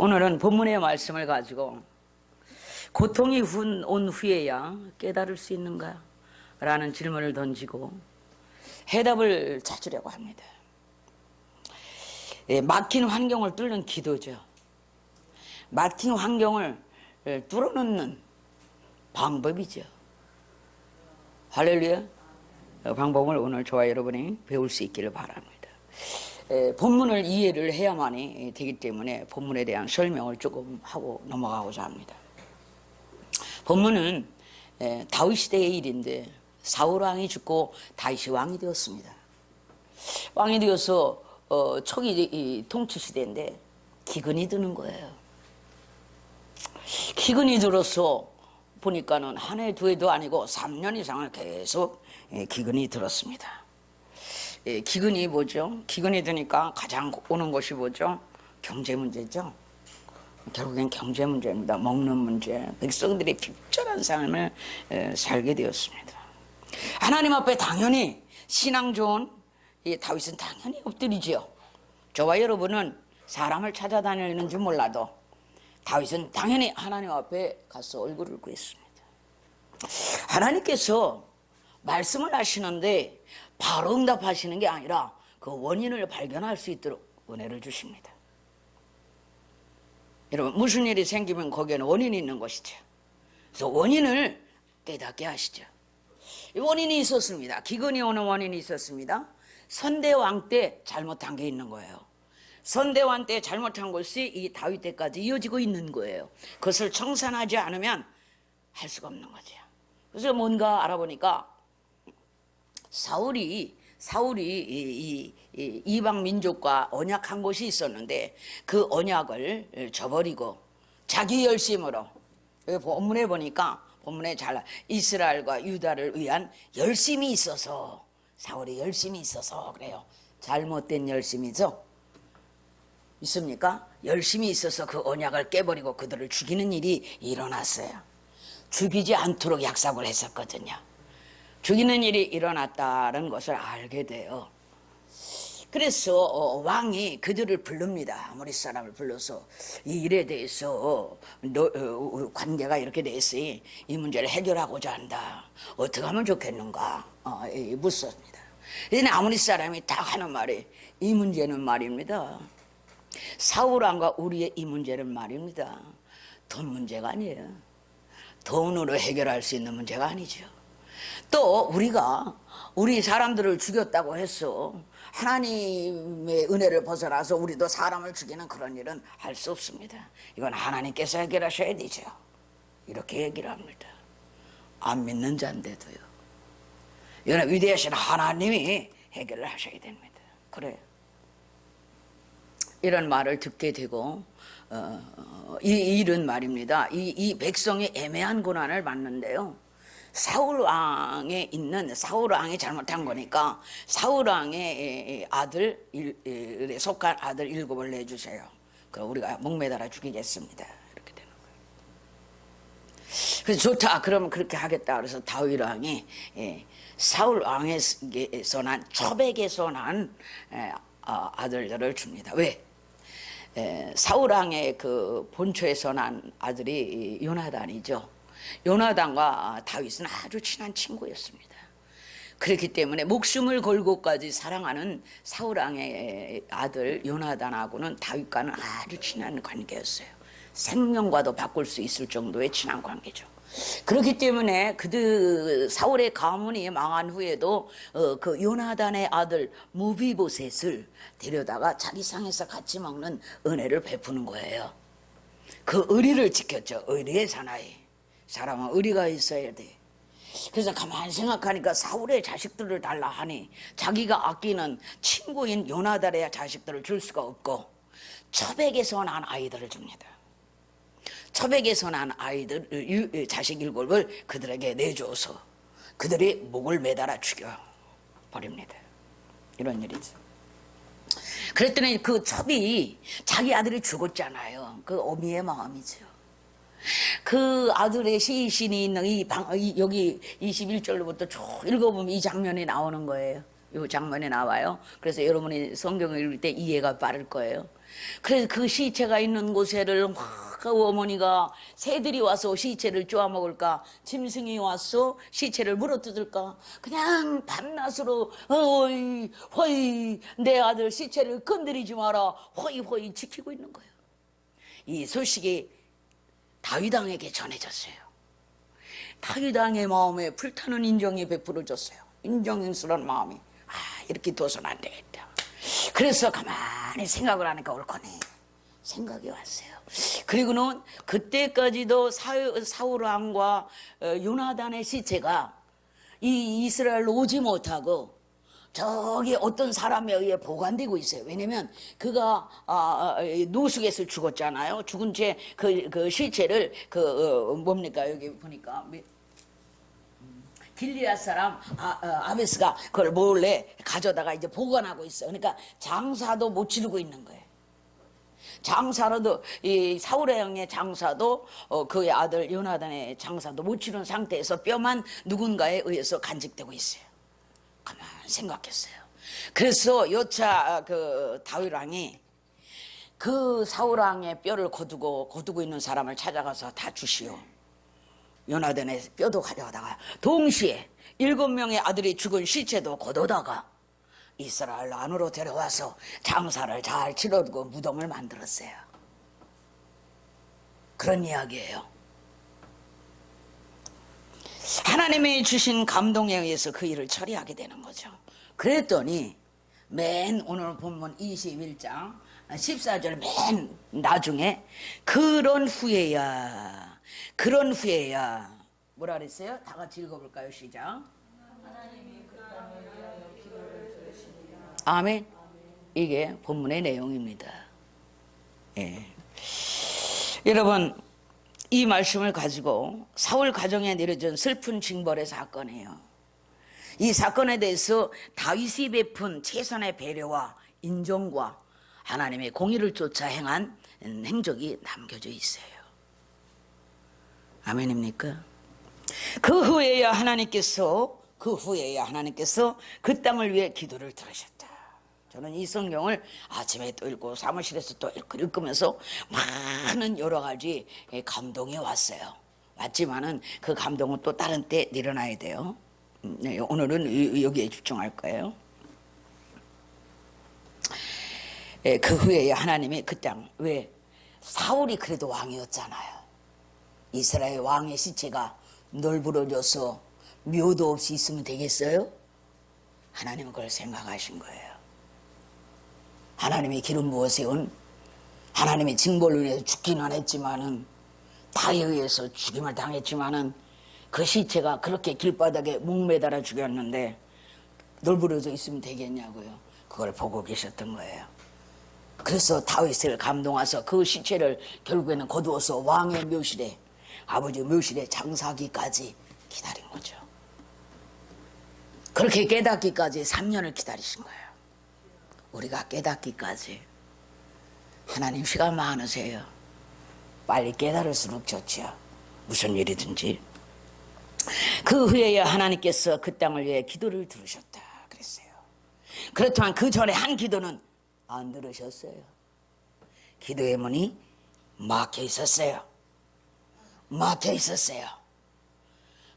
오늘은 본문의 말씀을 가지고 고통이 온 후에야 깨달을 수 있는가? 라는 질문을 던지고 해답을 찾으려고 합니다. 막힌 환경을 뚫는 기도죠. 막힌 환경을 뚫어놓는 방법이죠. 할렐루야. 방법을 오늘 저와 여러분이 배울 수 있기를 바랍니다. 본문을 이해를 해야만이 되기 때문에 본문에 대한 설명을 조금 하고 넘어가고자 합니다. 본문은 다윗 시대의 일인데 사울 왕이 죽고 다윗이 왕이 되었습니다. 왕이 되어서 초기 통치 시대인데 기근이 드는 거예요. 기근이 들어서 보니까는 한 해, 두 해도 아니고 3년 이상을 계속 기근이 들었습니다. 기근이 뭐죠? 기근이 드니까 가장 오는 것이 뭐죠? 경제 문제죠. 결국엔 경제 문제입니다. 먹는 문제. 백성들이 핍절한 삶을 살게 되었습니다. 하나님 앞에 당연히 신앙 좋은 다윗은 당연히 엎드리지요. 저와 여러분은 사람을 찾아다니는 줄 몰라도 다윗은 당연히 하나님 앞에 가서 얼굴을 구했습니다. 하나님께서 말씀을 하시는데 바로 응답하시는 게 아니라 그 원인을 발견할 수 있도록 은혜를 주십니다. 여러분, 무슨 일이 생기면 거기에는 원인이 있는 것이죠. 그래서 원인을 깨닫게 하시죠. 원인이 있었습니다. 기근이 오는 원인이 있었습니다. 선대왕 때 잘못한 게 있는 거예요. 선대왕 때 잘못한 것이 이 다윗 때까지 이어지고 있는 거예요. 그것을 청산하지 않으면 할 수가 없는 거죠. 그래서 뭔가 알아보니까 사울이 이방 민족과 언약한 것이 있었는데 그 언약을 저버리고 자기 열심으로, 본문에 보니까 본문에 잘 이스라엘과 유다를 위한 열심이 있어서, 사울이 열심이 있어서 그래요. 잘못된 열심이죠. 있습니까? 열심이 있어서 그 언약을 깨버리고 그들을 죽이는 일이 일어났어요. 죽이지 않도록 약속을 했었거든요. 죽이는 일이 일어났다는 것을 알게 돼요. 그래서 왕이 그들을 부릅니다. 아모리 사람을 불러서 이 일에 대해서 관계가 이렇게 됐으니 이 문제를 해결하고자 한다. 어떻게 하면 좋겠는가? 묻습니다. 그런데 아모리 사람이 딱 하는 말이, 이 문제는 말입니다, 사울 왕과 우리의 이 문제는 말입니다, 돈 문제가 아니에요. 돈으로 해결할 수 있는 문제가 아니죠. 또 우리 사람들을 죽였다고 해서 하나님의 은혜를 벗어나서 우리도 사람을 죽이는 그런 일은 할 수 없습니다. 이건 하나님께서 해결하셔야 되죠. 이렇게 얘기를 합니다. 안 믿는 자인데도요. 이건 위대하신 하나님이 해결을 하셔야 됩니다. 그래요. 이런 말을 듣게 되고 이 일은 말입니다. 이 백성이 애매한 고난을 받는데요. 사울 왕이 잘못한 거니까 사울 왕의 아들에 속한 아들 7을 내주세요. 그럼 우리가 목매달아 죽이겠습니다. 이렇게 되는 거예요. 그래서 좋다. 그러면 그렇게 하겠다. 그래서 다윗 왕이 사울 왕에서 난 초백에서 난 아들들을 줍니다. 왜? 사울 왕의 그 본초에서 난 아들이 요나단이죠. 요나단과 다윗은 아주 친한 친구였습니다. 그렇기 때문에 목숨을 걸고까지 사랑하는 사울 왕의 아들 요나단하고는 다윗과는 아주 친한 관계였어요. 생명과도 바꿀 수 있을 정도의 친한 관계죠. 그렇기 때문에 사울의 가문이 망한 후에도 그 요나단의 아들 무비보셋을 데려다가 자기 상에서 같이 먹는 은혜를 베푸는 거예요. 그 의리를 지켰죠. 의리의 사나이. 사람은 의리가 있어야 돼. 그래서 가만히 생각하니까 사울의 자식들을 달라 하니 자기가 아끼는 친구인 요나단의 자식들을 줄 수가 없고 초백에서 난 아이들을 줍니다. 초백에서 난 아이들, 자식 7을 그들에게 내줘서 그들이 목을 매달아 죽여버립니다. 이런 일이죠. 그랬더니 그 첩이 자기 아들이 죽었잖아요. 그 어미의 마음이죠. 그 아들의 시신이 있는 여기 21절로부터 쭉 읽어보면 이 장면이 나오는 거예요. 이 장면이 나와요. 그래서 여러분이 성경을 읽을 때 이해가 빠를 거예요. 그래서 그 시체가 있는 곳에를 막 그 어머니가 새들이 와서 시체를 쪼아먹을까, 짐승이 와서 시체를 물어뜯을까, 그냥 밤낮으로 어이 허이 내 아들 시체를 건드리지 마라 허이 허이 지키고 있는 거예요. 이 소식이 다윗 왕에게 전해졌어요. 다윗 왕의 마음에 불타는 인정이 베풀어졌어요. 인정인수란 마음이 이렇게 둬서는 안 되겠다. 그래서 가만히 생각을 하니까 옳거니 생각이 왔어요. 그리고는 그때까지도 사울 왕과 요나단의 시체가 이 이스라엘로 오지 못하고 저기 어떤 사람에 의해 보관되고 있어요. 왜냐면 그가 노숙에서 죽었잖아요. 죽은 채 그 시체를 뭡니까 여기 보니까 길리앗 사람 아베스가 그걸 몰래 가져다가 이제 보관하고 있어요. 그러니까 장사도 못 치르고 있는 거예요. 장사로도 이 사울의 왕의 장사도 그의 아들 요나단의 장사도 못 치른 상태에서 뼈만 누군가에 의해서 간직되고 있어요. 가만 생각했어요. 그래서 요차 그 다윗 왕이 그 사울 왕의 뼈를 거두고 있는 사람을 찾아가서 다 주시오. 요나단의 뼈도 가져가다가 동시에 7명의 아들이 죽은 시체도 거둬다가 이스라엘 안으로 데려와서 장사를 잘 치르고 무덤을 만들었어요. 그런 이야기예요. 하나님이 주신 감동에 의해서 그 일을 처리하게 되는 거죠. 그랬더니 맨 오늘 본문 21장 14절 맨 나중에 그런 후에야 뭐라 그랬어요? 다 같이 읽어볼까요? 시작. 아멘. 이게 본문의 내용입니다. 예. 여러분 이 말씀을 가지고 사울 가정에 내려진 슬픈 징벌의 사건이에요. 이 사건에 대해서 다윗이 베푼 최선의 배려와 인정과 하나님의 공의를 쫓아 행한 행적이 남겨져 있어요. 아멘입니까? 그 후에야 하나님께서 그 땅을 위해 기도를 들으셨다. 저는 이 성경을 아침에 또 읽고 사무실에서 또 읽으면서 많은 여러 가지 감동이 왔어요. 왔지만은 그 감동은 또 다른 때 내려놔야 돼요. 네, 오늘은 여기에 집중할 거예요. 그 후에 하나님이 그 땅, 왜? 사울이 그래도 왕이었잖아요. 이스라엘 왕의 시체가 널브러져서 묘도 없이 있으면 되겠어요? 하나님은 그걸 생각하신 거예요. 하나님이 기름 부어 세운 하나님의 징벌로 인해서 죽기는 했지만은 다에 의해서 죽임을 당했지만은 그 시체가 그렇게 길바닥에 목매달아 죽였는데 널브러져 있으면 되겠냐고요. 그걸 보고 계셨던 거예요. 그래서 다윗을 감동해서 그 시체를 결국에는 거두어서 왕의 묘실에 아버지 묘실에 장사하기까지 기다린 거죠. 그렇게 깨닫기까지 3년을 기다리신 거예요. 우리가 깨닫기까지 하나님 시간 많으세요. 빨리 깨달을수록 좋죠. 무슨 일이든지. 그 후에야 하나님께서 그 땅을 위해 기도를 들으셨다 그랬어요. 그렇지만 그 전에 한 기도는 안 들으셨어요. 기도의 문이 막혀 있었어요.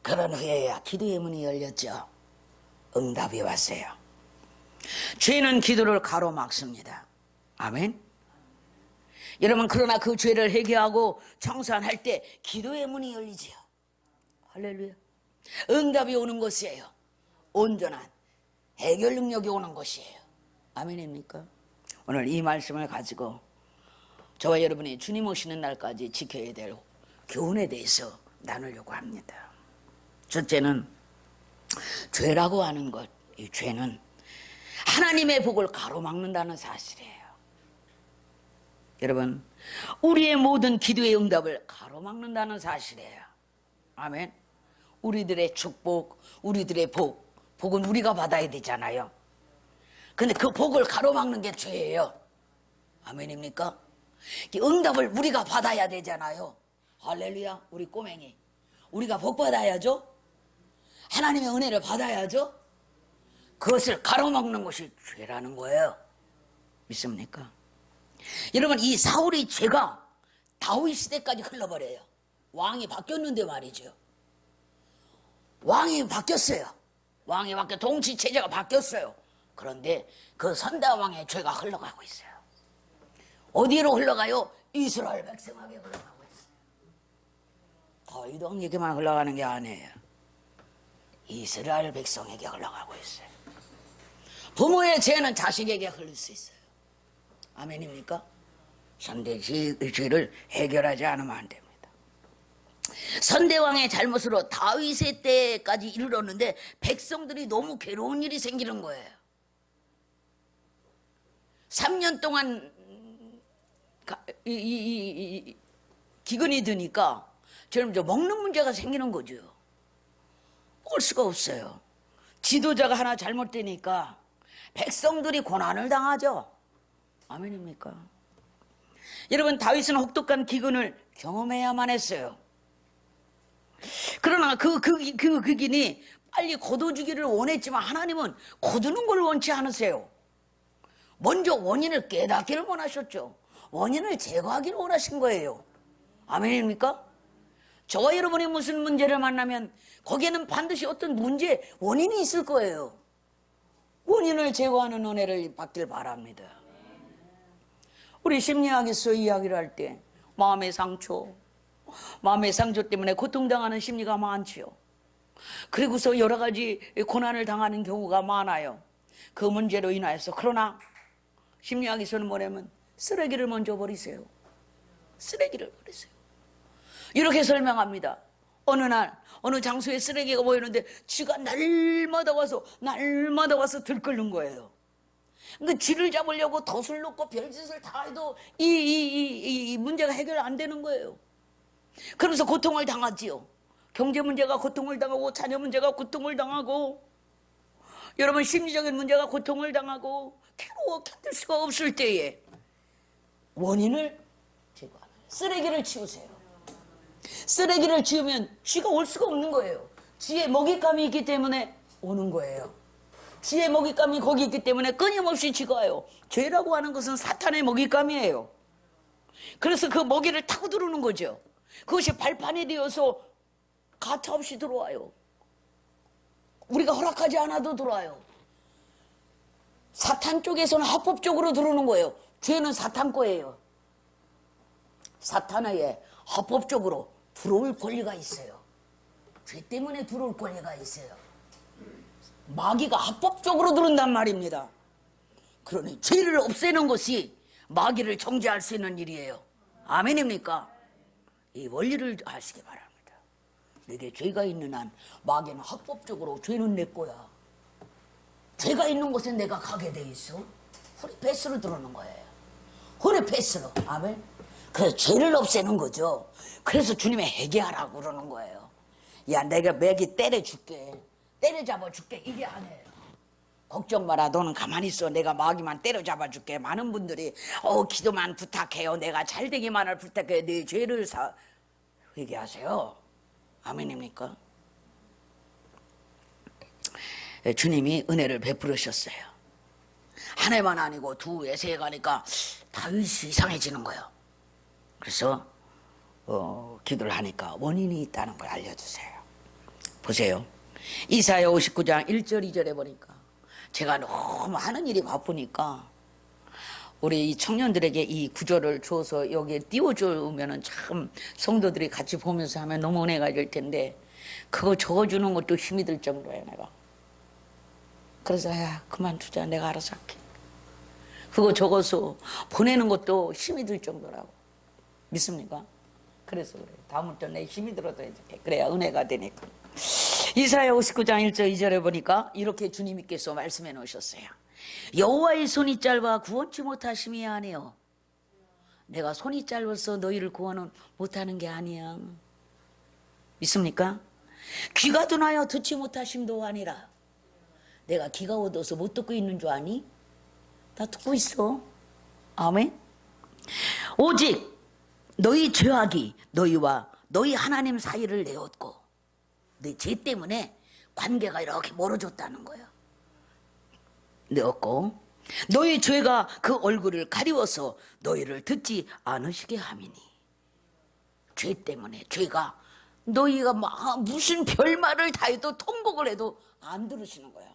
그런 후에야 기도의 문이 열렸죠. 응답이 왔어요. 죄는 기도를 가로막습니다. 아멘. 여러분 그러나 그 죄를 해결하고 청산할 때 기도의 문이 열리지요. 할렐루야. 응답이 오는 것이에요. 온전한 해결 능력이 오는 것이에요. 아멘입니까? 오늘 이 말씀을 가지고 저와 여러분이 주님 오시는 날까지 지켜야 될 교훈에 대해서 나누려고 합니다. 첫째는 죄라고 하는 것, 이 죄는 하나님의 복을 가로막는다는 사실이에요. 여러분, 우리의 모든 기도의 응답을 가로막는다는 사실이에요. 아멘. 우리들의 축복, 우리들의 복은 우리가 받아야 되잖아요. 근데 그 복을 가로막는 게 죄예요. 아멘입니까? 응답을 우리가 받아야 되잖아요. 할렐루야. 우리 꼬맹이, 우리가 복 받아야죠. 하나님의 은혜를 받아야죠. 그것을 가로막는 것이 죄라는 거예요. 믿습니까? 여러분, 이 사울의 죄가 다윗 시대까지 흘러버려요. 왕이 바뀌었는데 말이죠. 왕이 바뀌었어요. 왕이 바뀌어 통치 체제가 바뀌었어요. 그런데 그 선다왕의 죄가 흘러가고 있어요. 어디로 흘러가요? 이스라엘 백성에게 흘러가고 있어요. 다윗 왕에게만 흘러가는 게 아니에요. 이스라엘 백성에게 흘러가고 있어요. 부모의 죄는 자식에게 흘릴 수 있어요. 아멘입니까? 선대의 죄를 해결하지 않으면 안 됩니다. 선대왕의 잘못으로 다윗의 때까지 이르렀는데 백성들이 너무 괴로운 일이 생기는 거예요. 3년 동안 기근이 드니까 저는 먹는 문제가 생기는 거죠. 먹을 수가 없어요. 지도자가 하나 잘못되니까 백성들이 고난을 당하죠. 아멘입니까? 여러분, 다윗은 혹독한 기근을 경험해야만 했어요. 그러나 그 기근이 빨리 거둬주기를 원했지만 하나님은 거두는 걸 원치 않으세요. 먼저 원인을 깨닫기를 원하셨죠. 원인을 제거하기를 원하신 거예요. 아멘입니까? 저와 여러분이 무슨 문제를 만나면 거기에는 반드시 어떤 문제, 원인이 있을 거예요. 원인을 제거하는 은혜를 받길 바랍니다. 우리 심리학에서 이야기를 할 때 마음의 상처 때문에 고통당하는 심리가 많지요. 그리고서 여러 가지 고난을 당하는 경우가 많아요. 그 문제로 인하여서. 그러나 심리학에서는 뭐냐면 쓰레기를 먼저 버리세요. 쓰레기를 버리세요. 이렇게 설명합니다. 어느 날 어느 장소에 쓰레기가 보이는데 쥐가 날마다 와서 들끓는 거예요. 그러니까 쥐를 잡으려고 덫을 놓고 별짓을 다 해도 이 문제가 해결 안 되는 거예요. 그러면서 고통을 당하지요. 경제 문제가 고통을 당하고, 자녀 문제가 고통을 당하고, 여러분 심리적인 문제가 고통을 당하고, 괴로워 견딜 수가 없을 때에 원인을 제거하는, 쓰레기를 치우세요. 쓰레기를 치우면 쥐가 올 수가 없는 거예요. 쥐의 먹잇감이 있기 때문에 오는 거예요. 쥐의 먹잇감이 거기 있기 때문에 끊임없이 쥐가 와요. 죄라고 하는 것은 사탄의 먹잇감이에요. 그래서 그 먹이를 타고 들어오는 거죠. 그것이 발판이 되어서 가차없이 들어와요. 우리가 허락하지 않아도 들어와요. 사탄 쪽에서는 합법적으로 들어오는 거예요. 죄는 사탄 거예요. 사탄에 합법적으로 들어올 권리가 있어요. 죄 때문에 들어올 권리가 있어요. 마귀가 합법적으로 들어온단 말입니다. 그러니 죄를 없애는 것이 마귀를 정죄할 수 있는 일이에요. 아멘입니까? 이 원리를 아시기 바랍니다. 내게 죄가 있는 한 마귀는 합법적으로 죄는 내 거야. 죄가 있는 곳에 내가 가게 돼 있어. 허리 패스로 들어오는 거예요. 허리 패스로. 아멘. 그래서 죄를 없애는 거죠. 그래서 주님이 회개하라고 그러는 거예요. 야, 내가 매기 때려줄게. 때려잡아줄게. 이게 아니에요. 걱정 마라. 너는 가만히 있어. 내가 마귀만 때려잡아줄게. 많은 분들이 기도만 부탁해요. 내가 잘되기만을 부탁해요. 네 죄를 회개하세요. 아멘입니까? 주님이 은혜를 베풀으셨어요. 한 해만 아니고 두 해, 세 해 가니까 다윗이 이상해지는 거예요. 그래서 기도를 하니까 원인이 있다는 걸 알려주세요. 보세요. 이사야 59장 1절 2절에 보니까 제가 너무 하는 일이 바쁘니까 우리 이 청년들에게 이 구절을 줘서 여기에 띄워주면 참 성도들이 같이 보면서 하면 너무 은혜가 될 텐데 그거 적어주는 것도 힘이 들 정도예요. 내가 그래서 야 그만두자. 내가 알아서 할게. 그거 적어서 보내는 것도 힘이 들 정도라고. 믿습니까? 그래서 그래. 다음부터 내 힘이 들어도 이렇게 그래야 은혜가 되니까. 이사야 59장 1절 2절에 보니까 이렇게 주님께서 말씀해 놓으셨어요. 여호와의 손이 짧아 구원치 못하심이 아니요. 내가 손이 짧아서 너희를 구원은 못하는 게 아니야. 믿습니까? 귀가 둔하여 듣지 못하심도 아니라. 내가 귀가 어두워서 못 듣고 있는 줄 아니? 다 듣고 있어. 아멘. 오직 너희 죄악이 너희와 너희 하나님 사이를 내었고 네 죄 때문에 관계가 이렇게 멀어졌다는 거예요. 내었고 너희 죄가 그 얼굴을 가리워서 너희를 듣지 않으시게 함이니. 죄 때문에, 죄가 너희가 막 무슨 별말을 다 해도 통곡을 해도 안 들으시는 거야.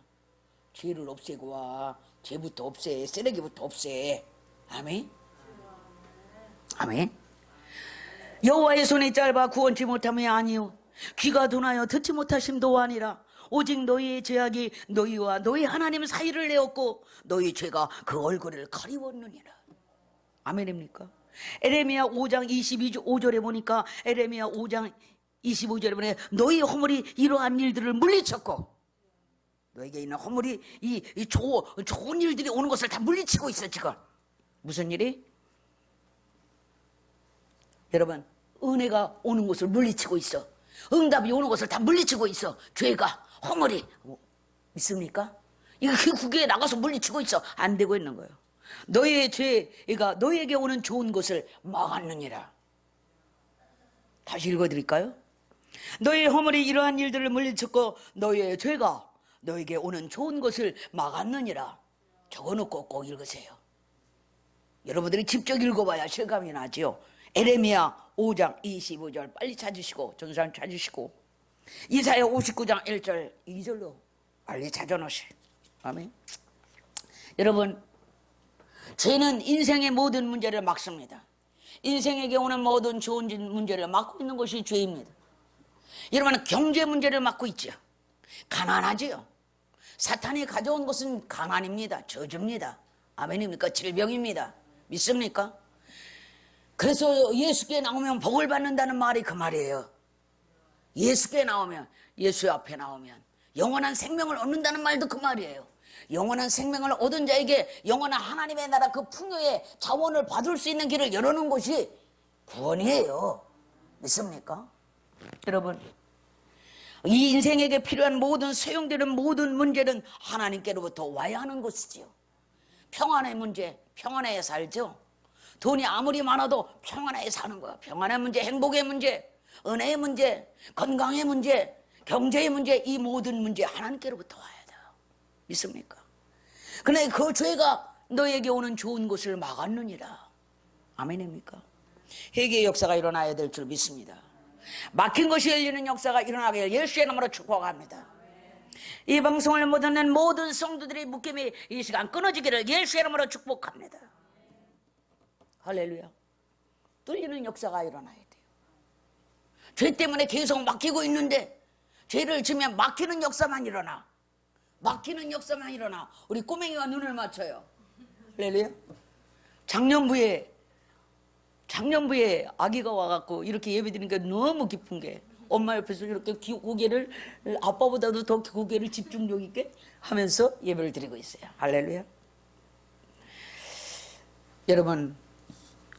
죄를 없애고 와. 죄부터 없애. 쓰레기부터 없애. 아멘. 아멘. 여호와의 손이 짧아 구원치 못함이 아니요 귀가 둔하여 듣지 못하심도 아니라 오직 너희의 죄악이 너희와 너희 하나님 사이를 내었고 너희 죄가 그 얼굴을 가리웠느니라. 아멘입니까? 에레미야 5장 22절에 보니까, 에레미야 5장 25절에 보니 너희 허물이 이러한 일들을 물리쳤고, 너에게 있는 허물이 이 좋은 일들이 오는 것을 다 물리치고 있어. 지금 무슨 일이? 여러분, 은혜가 오는 것을 물리치고 있어. 응답이 오는 것을 다 물리치고 있어. 죄가, 허물이 있습니까? 이거 그 구교에 나가서 물리치고 있어. 안 되고 있는 거예요. 너희의 죄가 너희에게 오는 좋은 것을 막았느니라. 다시 읽어드릴까요? 너희의 허물이 이러한 일들을 물리쳤고 너희의 죄가 너에게 오는 좋은 것을 막았느니라. 적어놓고 꼭 읽으세요. 여러분들이 직접 읽어봐야 실감이 나지요. 에레미야 5장 25절 빨리 찾으시고, 전사님 찾으시고, 이사야 59장 1절 2절로 빨리 찾아놓으세요. 아멘. 여러분, 죄는 인생의 모든 문제를 막습니다. 인생에게 오는 모든 좋은 문제를 막고 있는 것이 죄입니다. 여러분은 경제 문제를 막고 있죠. 가난하지요. 사탄이 가져온 것은 가난입니다. 저주입니다. 아멘입니까? 질병입니다. 믿습니까? 그래서 예수께 나오면 복을 받는다는 말이 그 말이에요. 예수께 나오면, 예수 앞에 나오면 영원한 생명을 얻는다는 말도 그 말이에요. 영원한 생명을 얻은 자에게 영원한 하나님의 나라 그 풍요의 자원을 받을 수 있는 길을 열어놓은 것이 구원이에요. 믿습니까? 여러분, 이 인생에게 필요한 모든 소용되는 모든 문제는 하나님께로부터 와야 하는 것이지요. 평안의 문제, 평안하게 살죠. 돈이 아무리 많아도 평안하게 사는 거야. 평안의 문제, 행복의 문제, 은혜의 문제, 건강의 문제, 경제의 문제, 이 모든 문제 하나님께로부터 와야 돼요. 믿습니까? 그런데 그 죄가 너에게 오는 좋은 것을 막았느니라. 아멘입니까? 회개의 역사가 일어나야 될 줄 믿습니다. 막힌 것이 열리는 역사가 일어나게 예수의 이름으로 축복합니다. 이 방송을 못 듣는 모든 성도들의 묶임이 이 시간 끊어지기를 예수의 이름으로 축복합니다. 할렐루야. 뚫리는 역사가 일어나야 돼요. 죄 때문에 계속 막히고 있는데 죄를 지면 막히는 역사만 일어나. 막히는 역사만 일어나. 우리 꼬맹이가 눈을 맞춰요. 할렐루야. 작년부에 아기가 와갖고 이렇게 예배드리니까 너무 기쁜 게, 엄마 옆에서 이렇게 고개를, 아빠보다도 더 고개를 집중력 있게 하면서 예배를 드리고 있어요. 할렐루야. 여러분,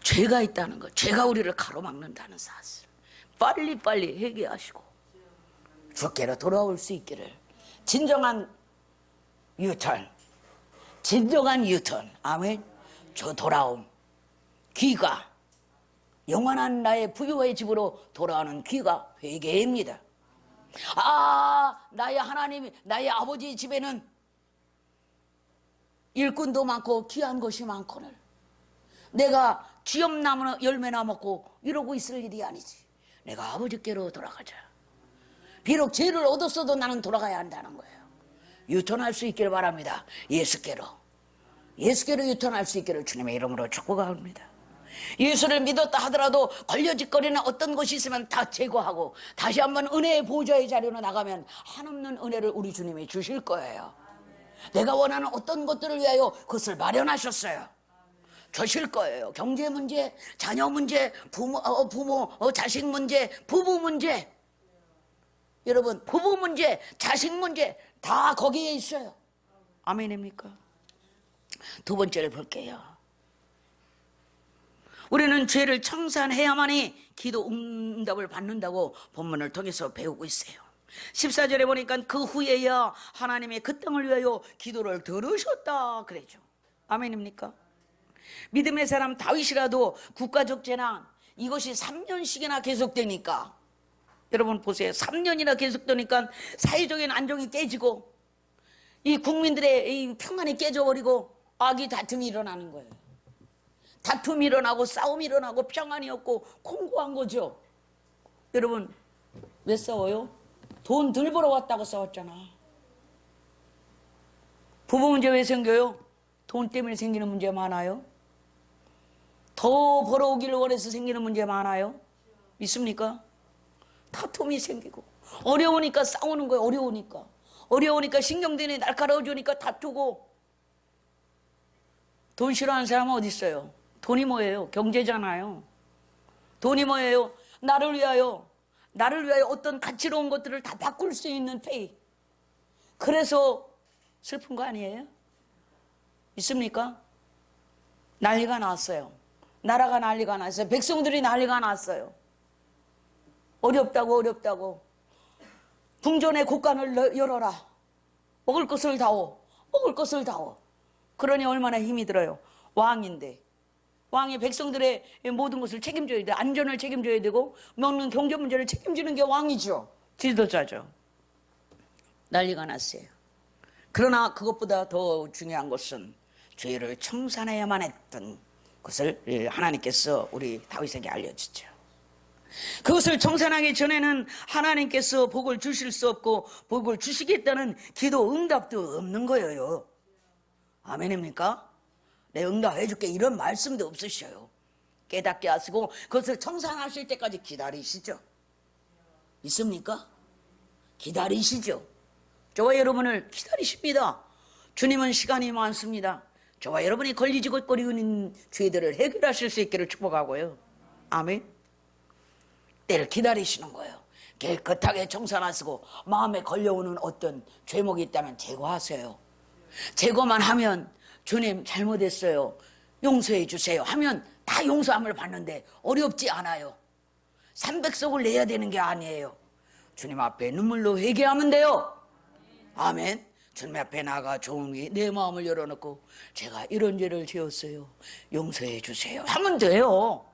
죄가 있다는 것, 죄가 우리를 가로막는다는 사실, 빨리빨리 회개하시고 주께로 돌아올 수 있기를. 진정한 유턴, 아멘. 저 돌아옴, 귀가 영원한 나의 부유의 집으로 돌아오는 귀가 회개입니다. 나의 하나님, 나의 아버지 집에는 일꾼도 많고 귀한 것이 많거늘 내가 쥐엄나무 열매나 먹고 이러고 있을 일이 아니지. 내가 아버지께로 돌아가자. 비록 죄를 얻었어도 나는 돌아가야 한다는 거예요. 유턴할 수 있기를 바랍니다. 예수께로 유턴할 수 있기를 주님의 이름으로 축복합니다. 예수를 믿었다 하더라도 걸려짓거리는 어떤 것이 있으면 다 제거하고 다시 한번 은혜의 보좌의 자리로 나가면 한없는 은혜를 우리 주님이 주실 거예요. 내가 원하는 어떤 것들을 위하여 그것을 마련하셨어요. 주실 거예요. 경제 문제, 자녀 문제, 부모, 자식 문제, 부부 문제. 여러분, 부부 문제, 자식 문제 다 거기에 있어요. 아멘입니까? 두 번째를 볼게요. 우리는 죄를 청산해야만이 기도 응답을 받는다고 본문을 통해서 배우고 있어요. 14절에 보니까 그 후에야 하나님의 그 땅을 위하여 기도를 들으셨다 그랬죠. 아멘입니까? 믿음의 사람 다윗이라도 국가적 재난 이것이 3년씩이나 계속되니까, 여러분 보세요. 3년이나 계속되니까 사회적인 안정이 깨지고 이 국민들의 이 평안이 깨져버리고 악이 다툼이 일어나는 거예요. 다툼이 일어나고 싸움이 일어나고 평안이 없고 공고한 거죠. 여러분 왜 싸워요? 돈 덜 벌어왔다고 싸웠잖아. 부부 문제 왜 생겨요? 돈 때문에 생기는 문제 많아요. 더 벌어오기를 원해서 생기는 문제 많아요. 있습니까? 다툼이 생기고 어려우니까 싸우는 거예요. 어려우니까 신경전이 날카로워지니까 다투고. 돈 싫어하는 사람은 어디 있어요? 돈이 뭐예요? 경제잖아요. 돈이 뭐예요? 나를 위하여 어떤 가치로운 것들을 다 바꿀 수 있는 페이. 그래서 슬픈 거 아니에요? 있습니까? 난리가 났어요. 나라가 난리가 났어요. 백성들이 난리가 났어요. 어렵다고 궁전의 곳간을 열어라. 먹을 것을 다오. 그러니 얼마나 힘이 들어요. 왕인데 왕이 백성들의 모든 것을 책임져야 돼. 안전을 책임져야 되고 먹는 경제 문제를 책임지는 게 왕이죠. 지도자죠. 난리가 났어요. 그러나 그것보다 더 중요한 것은 죄를 청산해야만 했던 것을 하나님께서 우리 다윗에게 알려주죠. 그것을 청산하기 전에는 하나님께서 복을 주실 수 없고 복을 주시겠다는 기도 응답도 없는 거예요. 아멘입니까? 내 응답해 줄게 이런 말씀도 없으셔요. 깨닫게 하시고 그것을 청산하실 때까지 기다리시죠. 있습니까? 기다리시죠. 저와 여러분을 기다리십니다. 주님은 시간이 많습니다. 저와 여러분이 걸리지고 꺼리는 죄들을 해결하실 수 있기를 축복하고요. 아멘. 때를 기다리시는 거예요. 깨끗하게 청산하시고 마음에 걸려오는 어떤 죄목이 있다면 제거하세요. 제거만 하면 주님 잘못했어요. 용서해 주세요 하면 다 용서함을 받는데 어렵지 않아요. 300석을 내야 되는 게 아니에요. 주님 앞에 눈물로 회개하면 돼요. 아멘. 주님 앞에 나가 조용히 내 마음을 열어놓고 제가 이런 죄를 지었어요. 용서해 주세요 하면 돼요.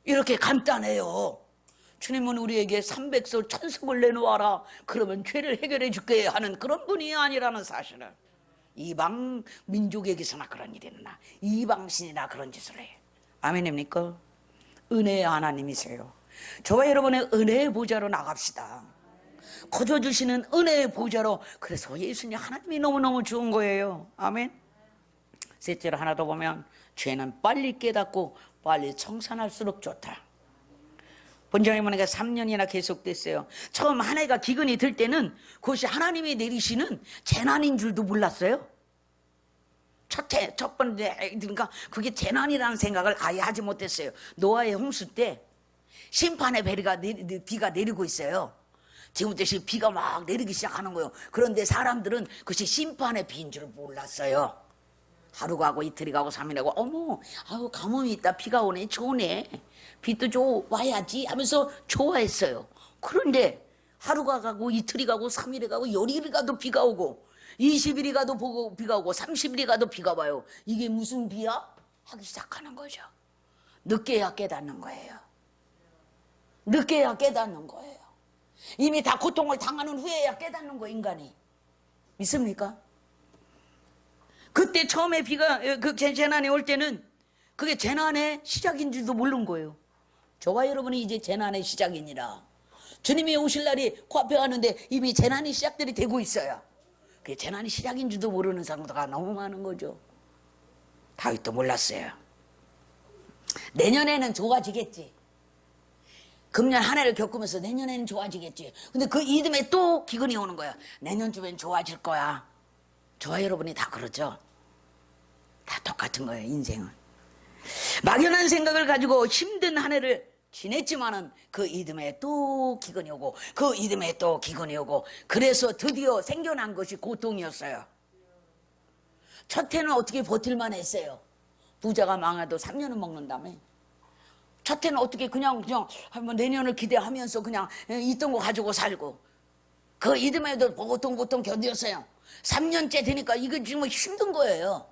이렇게 간단해요. 주님은 우리에게 300석 1000석을 내놓아라 그러면 죄를 해결해 줄게 하는 그런 분이 아니라는 사실을. 이방 민족에게서나 그런 일이 일어나 이방신이나 그런 짓을 해요. 아멘입니까? 은혜의 하나님이세요. 저와 여러분의 은혜의 보좌로 나갑시다. 거저주시는 은혜의 보좌로. 그래서 예수님 하나님이 너무너무 좋은 거예요. 아멘. 셋째로 하나 더 보면 죄는 빨리 깨닫고 빨리 청산할수록 좋다. 본전에 보니까 3년이나 계속됐어요. 처음 한 해가 기근이 들 때는 그것이 하나님이 내리시는 재난인 줄도 몰랐어요. 첫 번째 그러니까 그게 재난이라는 생각을 아예 하지 못했어요. 노아의 홍수 때 심판의 비가 내리고 있어요. 지금부터 비가 막 내리기 시작하는 거예요. 그런데 사람들은 그것이 심판의 비인 줄 몰랐어요. 하루 가고 이틀이 가고 3일이 가고 어머 아유 가뭄이 있다 비가 오네 좋네 비도 와야지 하면서 좋아했어요. 그런데 하루가 가고 이틀이 가고 3일이 가고 열일이 가도 비가 오고 20일이 가도 비가 오고 30일이 가도 비가 와요. 이게 무슨 비야? 하기 시작하는 거죠. 늦게야 깨닫는 거예요. 늦게야 깨닫는 거예요. 이미 다 고통을 당하는 후에야 깨닫는 거 인간이. 믿습니까? 그때 처음에 비가 그 재난이 올 때는 그게 재난의 시작인 줄도 모르는 거예요. 저와 여러분이 이제 재난의 시작이니라. 주님이 오실 날이 코앞에 가는데 이미 재난이 시작들이 되고 있어요. 그게 재난이 시작인 줄도 모르는 사람들가 너무 많은 거죠. 다윗도 몰랐어요. 내년에는 좋아지겠지. 금년 한 해를 겪으면서 내년에는 좋아지겠지. 근데 그 이듬해 또 기근이 오는 거야. 내년쯤엔 좋아질 거야. 저와 여러분이 다 그러죠. 다 똑같은 거예요. 인생은 막연한 생각을 가지고 힘든 한 해를 지냈지만은 그 이듬해 또 기근이 오고 그 이듬해 또 기근이 오고 그래서 드디어 생겨난 것이 고통이었어요. 첫 해는 어떻게 버틸만 했어요. 부자가 망해도 3년은 먹는다며. 첫 해는 어떻게 그냥 한번 내년을 기대하면서 그냥 있던 거 가지고 살고 그 이듬해도 보통 견뎠어요. 3년째 되니까 이거 정말 힘든 거예요.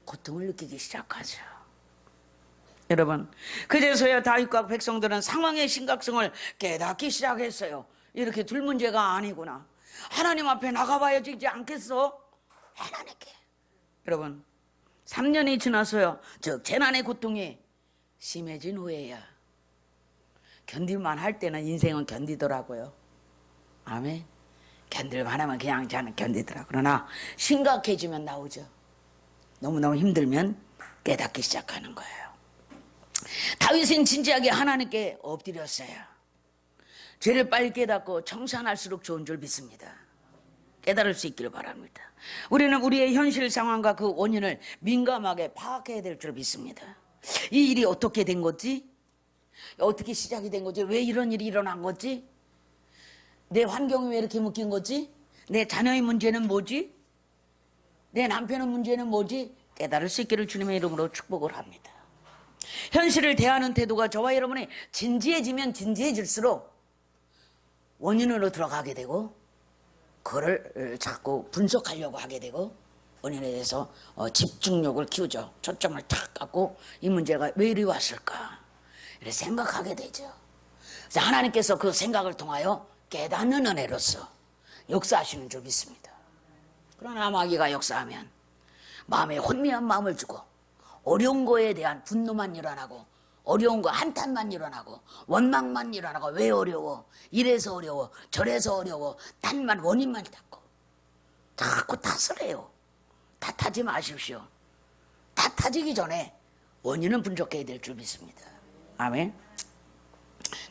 고통을 느끼기 시작하죠. 여러분 그제서야 다윗과 백성들은 상황의 심각성을 깨닫기 시작했어요. 이렇게 둘 문제가 아니구나. 하나님 앞에 나가봐야 되지 않겠어? 하나님께. 여러분 3년이 지나서요, 즉 재난의 고통이 심해진 후에야 견딜만 할 때는 인생은 견디더라고요. 아멘. 견딜만 하면 그냥 저는 견디더라고요. 그러나 심각해지면 나오죠. 너무너무 힘들면 깨닫기 시작하는 거예요. 다윗은 진지하게 하나님께 엎드렸어요. 죄를 빨리 깨닫고 청산할수록 좋은 줄 믿습니다. 깨달을 수 있기를 바랍니다. 우리는 우리의 현실 상황과 그 원인을 민감하게 파악해야 될 줄 믿습니다. 이 일이 어떻게 된 거지? 어떻게 시작이 된 거지? 왜 이런 일이 일어난 거지? 내 환경이 왜 이렇게 묶인 거지? 내 자녀의 문제는 뭐지? 내 남편의 문제는 뭐지? 깨달을 수 있기를 주님의 이름으로 축복을 합니다. 현실을 대하는 태도가 저와 여러분이 진지해지면 진지해질수록 원인으로 들어가게 되고 그거를 자꾸 분석하려고 하게 되고 원인에 대해서 집중력을 키우죠. 초점을 탁 갖고 이 문제가 왜 이리 왔을까 이렇게 생각하게 되죠. 그래서 하나님께서 그 생각을 통하여 깨닫는 은혜로서 역사하시는 줄 믿습니다. 그러나 마귀가 역사하면 마음에 혼미한 마음을 주고 어려운 거에 대한 분노만 일어나고 어려운 거 한탄만 일어나고 원망만 일어나고 왜 어려워? 이래서 어려워 저래서 어려워 단만 원인만 닦고 자꾸 탓을 해요. 탓하지 마십시오. 탓하기 전에 원인은 분석해야 될 줄 믿습니다. 아멘.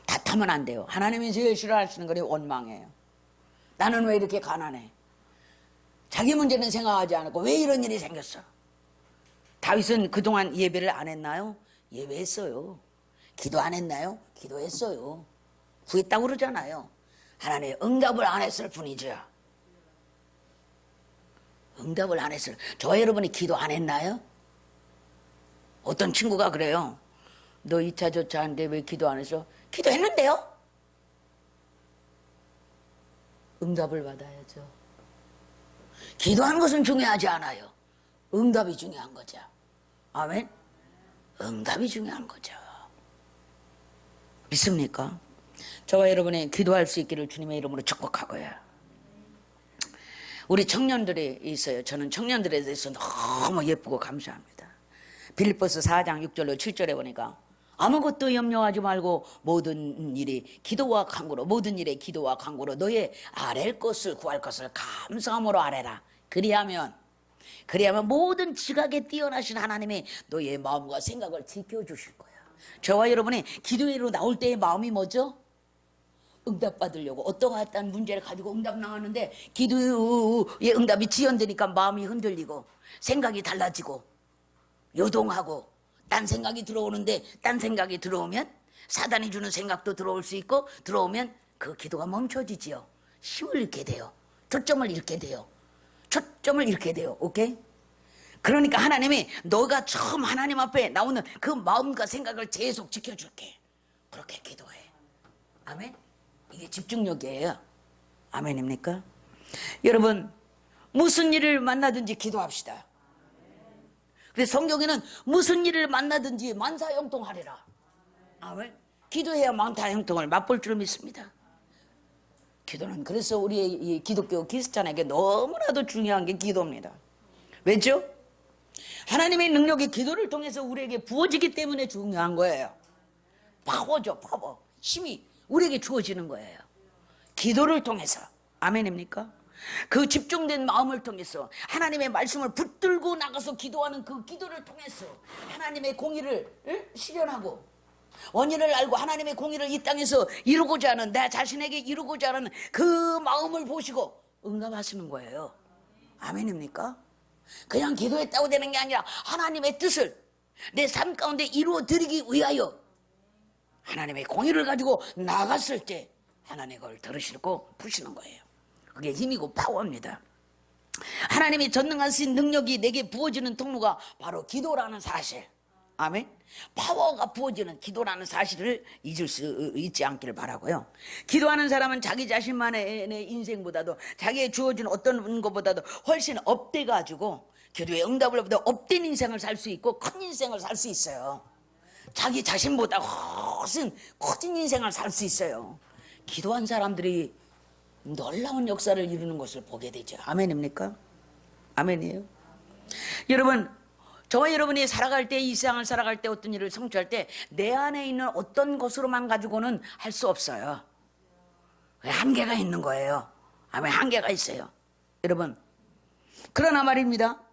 탓하면 안 돼요. 하나님이 제일 싫어하시는 것이 원망이에요. 나는 왜 이렇게 가난해? 자기 문제는 생각하지 않고 왜 이런 일이 생겼어? 다윗은 그동안 예배를 안 했나요? 예배했어요. 기도 안 했나요? 기도했어요. 구했다고 그러잖아요. 하나님 응답을 안 했을 뿐이죠. 응답을 안 했을. 저 여러분이 기도 안 했나요? 어떤 친구가 그래요. 너 2차 저차 하는데 왜 기도 안 했어? 기도했는데요? 응답을 받아야죠. 기도하는 것은 중요하지 않아요. 응답이 중요한 거죠. 아멘. 응답이 중요한 거죠. 믿습니까? 저와 여러분이 기도할 수 있기를 주님의 이름으로 축복하고요. 우리 청년들이 있어요. 저는 청년들에 대해서 너무 예쁘고 감사합니다. 빌립보서 4장 6절로 7절에 보니까 아무것도 염려하지 말고 모든 일이 기도와 간구로 모든 일에 기도와 간구로 너의 아랠 것을 구할 것을 감사함으로 아뢰라. 그리하면 모든 지각에 뛰어나신 하나님이 너의 마음과 생각을 지켜주실 거야. 저와 여러분이 기도회로 나올 때의 마음이 뭐죠? 응답받으려고 어떠한 문제를 가지고 응답 나왔는데 기도의 응답이 지연되니까 마음이 흔들리고 생각이 달라지고 요동하고 딴 생각이 들어오는데 딴 생각이 들어오면 사단이 주는 생각도 들어올 수 있고 들어오면 그 기도가 멈춰지지요. 힘을 잃게 돼요. 초점을 잃게 돼요. 오케이? 그러니까 하나님이 너가 처음 하나님 앞에 나오는 그 마음과 생각을 계속 지켜줄게. 그렇게 기도해. 아멘? 이게 집중력이에요. 아멘입니까? 여러분 무슨 일을 만나든지 기도합시다. 그래서 성경에는 무슨 일을 만나든지 만사형통하리라. 아멘. 기도해야 만사형통을 맛볼 줄 믿습니다. 기도는 그래서 우리의 이 기독교 크리스찬에게 너무나도 중요한 게 기도입니다. 왜죠? 하나님의 능력이 기도를 통해서 우리에게 부어지기 때문에 중요한 거예요. 파워죠, 파워. 힘이 우리에게 주어지는 거예요. 기도를 통해서. 아멘입니까? 그 집중된 마음을 통해서 하나님의 말씀을 붙들고 나가서 기도하는 그 기도를 통해서 하나님의 공의를 실현하고 원인을 알고 하나님의 공의를 이 땅에서 이루고자 하는 내 자신에게 이루고자 하는 그 마음을 보시고 응답하시는 거예요. 아멘입니까? 그냥 기도했다고 되는 게 아니라 하나님의 뜻을 내 삶 가운데 이루어 드리기 위하여 하나님의 공의를 가지고 나갔을 때 하나님의 걸 들으시고 푸시는 거예요. 그게 힘이고 파워입니다. 하나님이 전능하신 능력이 내게 부어지는 통로가 바로 기도라는 사실. 아멘. 파워가 부어지는 기도라는 사실을 잊을 수 있지 않기를 바라고요. 기도하는 사람은 자기 자신만의 인생보다도 자기의 주어진 어떤 것보다도 훨씬 업돼가지고 기도의 응답을 보다 업된 인생을 살 수 있고 큰 인생을 살 수 있어요. 자기 자신보다 훨씬 커진 인생을 살 수 있어요. 기도한 사람들이 놀라운 역사를 이루는 것을 보게 되죠. 아멘입니까? 아멘이에요. 여러분 저와 여러분이 살아갈 때, 이 세상을 살아갈 때, 어떤 일을 성취할 때 내 안에 있는 어떤 것으로만 가지고는 할 수 없어요. 한계가 있는 거예요. 아멘. 한계가 있어요. 여러분, 그러나 말입니다,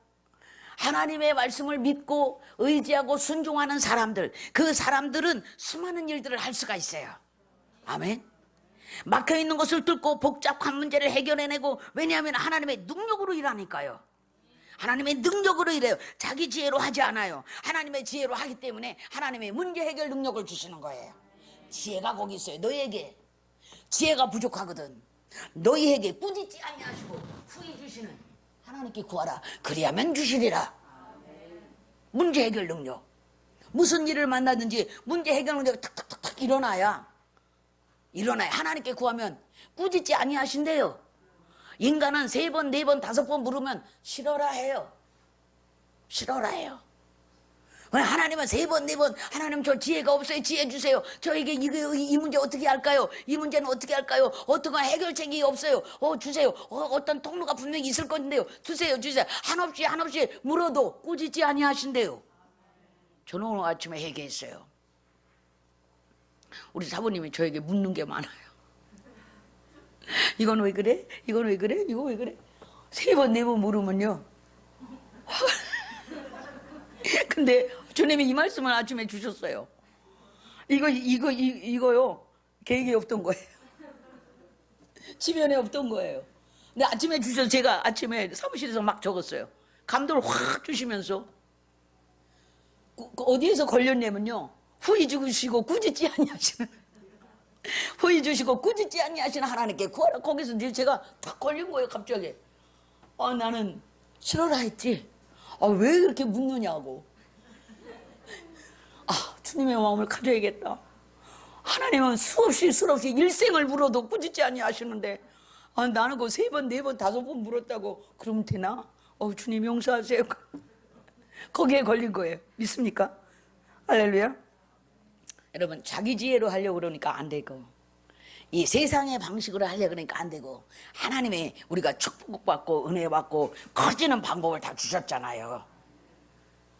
하나님의 말씀을 믿고 의지하고 순종하는 사람들, 그 사람들은 수많은 일들을 할 수가 있어요. 아멘. 막혀있는 것을 뚫고 복잡한 문제를 해결해내고, 왜냐하면 하나님의 능력으로 일하니까요. 하나님의 능력으로 일해요. 자기 지혜로 하지 않아요. 하나님의 지혜로 하기 때문에 하나님의 문제 해결 능력을 주시는 거예요. 지혜가 거기 있어요. 너희에게 지혜가 부족하거든 너희에게 꾸짖지 아니하시고 후히 주시는 하나님께 구하라. 그리하면 주시리라. 문제 해결 능력. 무슨 일을 만나든지 문제 해결 능력이 탁탁탁탁 일어나야 하나님께 구하면 꾸짖지 아니하신대요. 인간은 3번, 4번, 5번 물으면 싫어라 해요. 싫어라 해요. 하나님은 3번, 4번, 하나님 저 지혜가 없어요. 지혜 주세요. 저에게 이 문제 어떻게 할까요? 이 문제는 어떻게 할까요? 어떤 해결책이 없어요. 주세요. 어떤 통로가 분명히 있을 건데요. 주세요. 한없이 물어도 꾸짖지 아니하신대요. 저는 오늘 아침에 회개했어요. 우리 사부님이 저에게 묻는 게 많아요. 이건 왜 그래? 이건 왜 그래? 이거 왜 그래? 3번, 4번 물으면요. 근데 주님이 이 말씀을 아침에 주셨어요. 이거요. 계획이 없던 거예요. 지면에 없던 거예요. 근데 아침에 주셔서 제가 아침에 사무실에서 막 적었어요. 감동을 확 주시면서 어디에서 걸렸냐면요. 후히 주시고 꾸짖지 아니하시는 후히 주시고 꾸짖지 아니하시는 하나님께 구하라. 거기서 제가 딱 걸린 거예요. 갑자기. 나는 싫어라 했지. 왜 그렇게 묻느냐고. 주님의 마음을 가져야겠다. 하나님은 수없이 일생을 물어도 꾸짖지 아니하시는데 나는 그 3번, 4번, 5번 물었다고 그러면 되나? 주님 용서하세요. 거기에 걸린 거예요. 믿습니까? 할렐루야. 여러분, 자기 지혜로 하려고 그러니까 안 되고, 이 세상의 방식으로 하려고 그러니까 안 되고, 하나님의 우리가 축복받고 은혜 받고 커지는 방법을 다 주셨잖아요.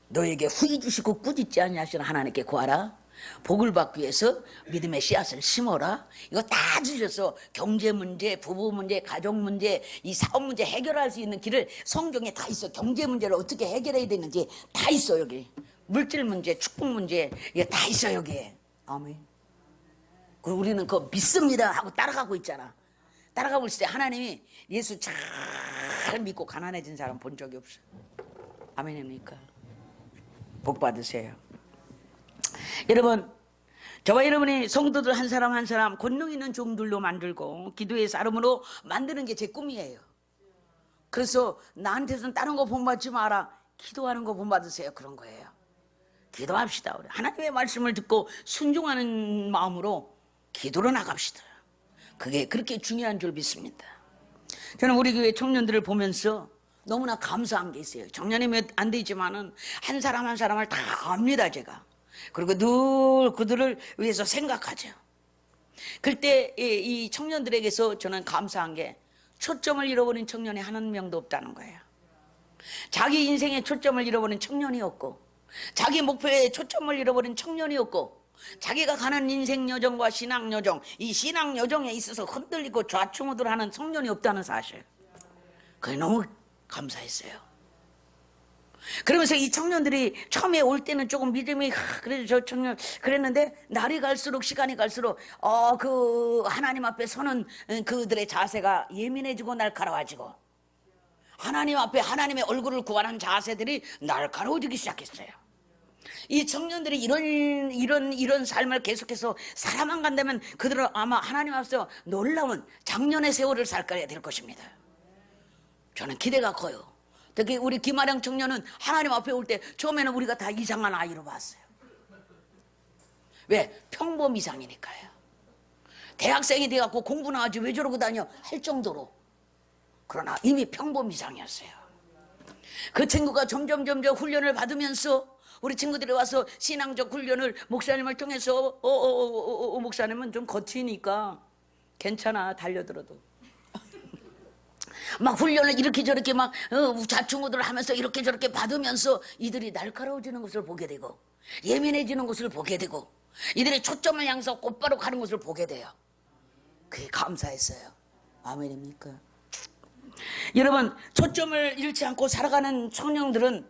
너에게 후히 주시고 꾸짖지 아니하시는 하나님께 구하라. 복을 받기 위해서 믿음의 씨앗을 심어라. 이거 다 주셔서 경제 문제, 부부 문제, 가족 문제, 이 사업 문제 해결할 수 있는 길을 성경에 다 있어. 경제 문제를 어떻게 해결해야 되는지 다 있어. 여기 물질 문제, 축복 문제, 이게 다 있어. 여기에. 아멘. 그리고 우리는 그거 믿습니다 하고 따라가고 있잖아. 따라가고 있을 때 하나님이 예수 잘 믿고 가난해진 사람 본 적이 없어요. 아멘입니까? 복 받으세요. 여러분, 저와 여러분이 성도들 한 사람 한 사람 권능 있는 종들로 만들고 기도의 사람으로 만드는 게 제 꿈이에요. 그래서 나한테서는 다른 거 본받지 마라. 기도하는 거 본받으세요. 그런 거예요. 기도합시다. 우리 하나님의 말씀을 듣고 순종하는 마음으로 기도로 나갑시다. 그게 그렇게 중요한 줄 믿습니다. 저는 우리 교회 청년들을 보면서 너무나 감사한 게 있어요. 청년이 몇 안 되지만은 한 사람 한 사람을 다 압니다, 제가. 그리고 늘 그들을 위해서 생각하죠. 그때 이 청년들에게서 저는 감사한 게 초점을 잃어버린 청년이 한 명도 없다는 거예요. 자기 인생의 초점을 잃어버린 청년이 없고, 자기 목표에 초점을 잃어버린 청년이 없고, 자기가 가는 인생 여정과 신앙 여정, 이 신앙 여정에 있어서 흔들리고 좌충우돌하는 청년이 없다는 사실, 그게 너무 감사했어요. 그러면서 이 청년들이 처음에 올 때는 조금 믿음이 그래도 저 청년 그랬는데, 날이 갈수록 시간이 갈수록 그 하나님 앞에 서는 그들의 자세가 예민해지고 날카로워지고, 하나님 앞에 하나님의 얼굴을 구하는 자세들이 날카로워지기 시작했어요. 이 청년들이 이런 삶을 계속해서 살아만 간다면 그들은 아마 하나님 앞에서 놀라운 작년의 세월을 살아야 될 것입니다. 저는 기대가 커요. 특히 우리 김아령 청년은 하나님 앞에 올 때 처음에는 우리가 다 이상한 아이로 봤어요. 왜? 평범 이상이니까요. 대학생이 돼갖고 공부나 하지 왜 저러고 다녀 할 정도로. 그러나 이미 평범 이상이었어요. 그 친구가 점점 훈련을 받으면서 우리 친구들이 와서 신앙적 훈련을 목사님을 통해서 목사님은 좀 거치니까 괜찮아 달려들어도 막 훈련을 이렇게 저렇게 막 좌충우돌 하면서 이렇게 저렇게 받으면서 이들이 날카로워지는 것을 보게 되고 예민해지는 것을 보게 되고 이들의 초점을 향해서 곧바로 가는 것을 보게 돼요. 그게 감사했어요. 아멘입니까? 여러분, 초점을 잃지 않고 살아가는 청년들은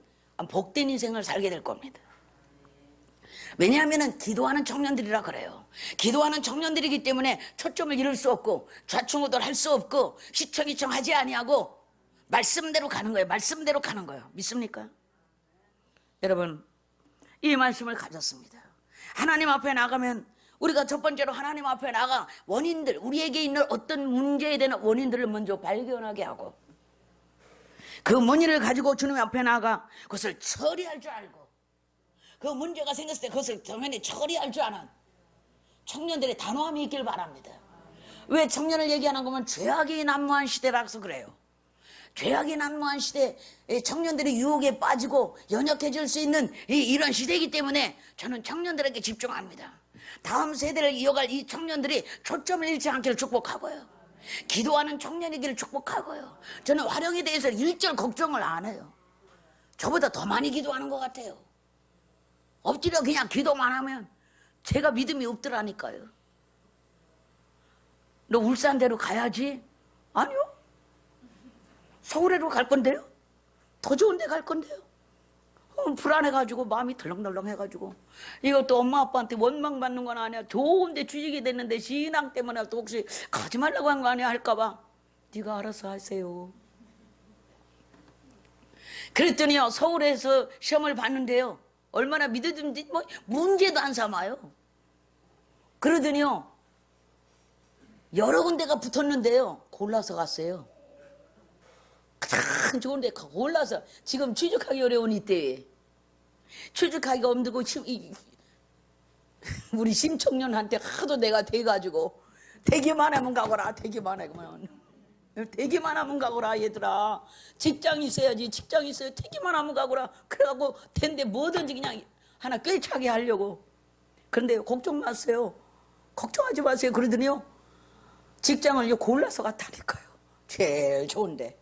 복된 인생을 살게 될 겁니다. 왜냐하면 기도하는 청년들이라 그래요. 기도하는 청년들이기 때문에 초점을 잃을 수 없고 좌충우돌 할 수 없고 시청이청 하지 아니하고 말씀대로 가는 거예요. 말씀대로 가는 거예요. 믿습니까? 여러분, 이 말씀을 가졌습니다. 하나님 앞에 나가면 우리가 첫 번째로 하나님 앞에 나가 원인들, 우리에게 있는 어떤 문제에 대한 원인들을 먼저 발견하게 하고 그 문의를 가지고 주님 앞에 나가 그것을 처리할 줄 알고 그 문제가 생겼을 때 그것을 당연히 처리할 줄 아는 청년들의 단호함이 있길 바랍니다. 왜 청년을 얘기하는 거면 죄악이 난무한 시대라서 그래요. 죄악이 난무한 시대에 청년들이 유혹에 빠지고 연약해질 수 있는 이런 시대이기 때문에 저는 청년들에게 집중합니다. 다음 세대를 이어갈 이 청년들이 초점을 잃지 않기를 축복하고요. 기도하는 청년이기를 축복하고요. 저는 화령에 대해서 일절 걱정을 안 해요. 저보다 더 많이 기도하는 것 같아요. 엎드려 그냥 기도만 하면 제가 믿음이 없더라니까요. 너 울산대로 가야지? 아니요. 서울에로 갈 건데요? 더 좋은 데 갈 건데요? 불안해가지고 마음이 덜렁덜렁해가지고 이것도 엄마 아빠한테 원망받는 건 아니야. 좋은 데 취직이 됐는데 신앙 때문에 또 혹시 가지 말라고 한 거 아니야 할까봐 네가 알아서 하세요. 그랬더니요 서울에서 시험을 봤는데요 얼마나 믿어든지 뭐 문제도 안 삼아요. 그러더니요 여러 군데가 붙었는데요 골라서 갔어요. 가장 좋은 데 골라서 지금 취직하기 어려운 이때에 취직하기가 힘들고 우리 심청년한테 하도 내가 돼가지고 되기만 하면 가거라 되기만 하면 되기만 하면 가거라 얘들아 직장 있어야지 직장 있어야 되기만 하면 가거라 그래갖고 된데 뭐든지 그냥 하나 꿰차게 하려고 그런데 걱정 마세요 걱정하지 마세요 그러더니요 직장을 골라서 갔다니까요 제일 좋은데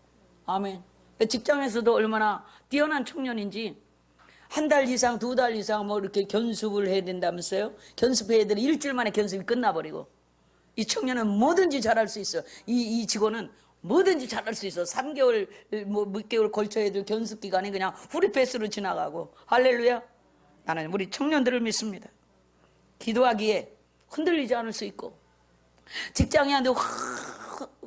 아멘. 직장에서도 얼마나 뛰어난 청년인지 한 달 이상, 두 달 이상 뭐 이렇게 견습을 해야 된다면서요? 견습해야 되는 일주일 만에 견습이 끝나버리고 이 청년은 뭐든지 잘할 수 있어. 이 직원은 뭐든지 잘할 수 있어. 3개월, 뭐 몇 개월 걸쳐야 될 견습 기간이 그냥 후리패스로 지나가고 할렐루야. 나는 우리 청년들을 믿습니다. 기도하기에 흔들리지 않을 수 있고 직장에 앉아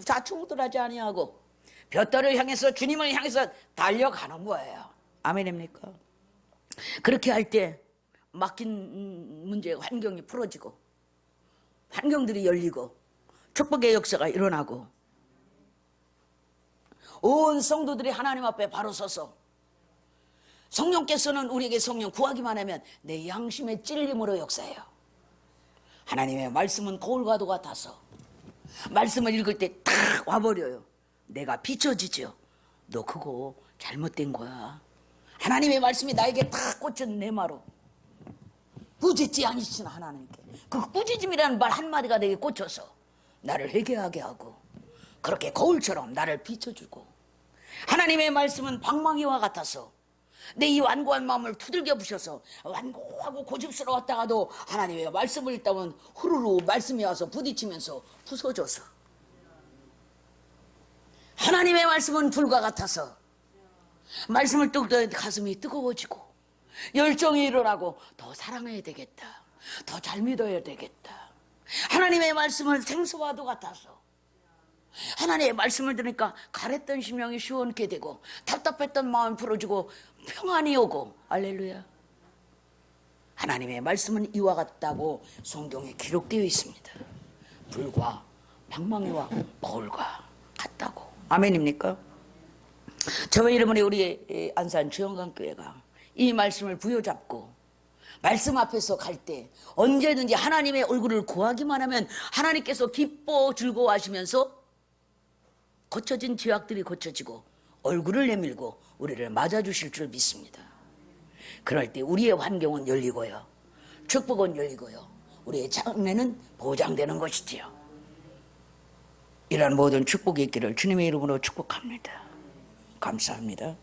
좌충우돌하지 아니하고 볕들을 향해서 주님을 향해서 달려가는 거예요. 아멘입니까? 그렇게 할 때 맡긴 문제 환경이 풀어지고 환경들이 열리고 축복의 역사가 일어나고 온 성도들이 하나님 앞에 바로 서서 성령께서는 우리에게 성령 구하기만 하면 내 양심의 찔림으로 역사해요. 하나님의 말씀은 거울과도 같아서 말씀을 읽을 때 딱 와버려요. 내가 비춰지죠. 너 그거 잘못된 거야. 하나님의 말씀이 나에게 딱 꽂힌 내 마로 꾸짖지 아니시나 하나님께 그 꾸짖음이라는 말 한마디가 내게 꽂혀서 나를 회개하게 하고 그렇게 거울처럼 나를 비춰주고 하나님의 말씀은 방망이와 같아서 내 이 완고한 마음을 두들겨 부셔서 완고하고 고집스러웠다가도 하나님의 말씀을 읽다면 후루루 말씀이 와서 부딪히면서 부서져서 하나님의 말씀은 불과 같아서 말씀을 뚝 가슴이 뜨거워지고 열정이 일어나고 더 사랑해야 되겠다. 더 잘 믿어야 되겠다. 하나님의 말씀은 생수와도 같아서 하나님의 말씀을 들으니까 가랬던 심령이 시원케 되고 답답했던 마음이 풀어지고 평안이 오고 할렐루야. 하나님의 말씀은 이와 같다고 성경에 기록되어 있습니다. 불과 방망이와 거울과 같다고. 아멘입니까? 저와 여러분이 우리 안산 주영강교회가 이 말씀을 부여잡고 말씀 앞에서 갈 때 언제든지 하나님의 얼굴을 구하기만 하면 하나님께서 기뻐 즐거워하시면서 고쳐진 죄악들이 고쳐지고 얼굴을 내밀고 우리를 맞아주실 줄 믿습니다. 그럴 때 우리의 환경은 열리고요. 축복은 열리고요. 우리의 장래는 보장되는 것이지요. 이런 모든 축복이 있기를 주님의 이름으로 축복합니다. 감사합니다.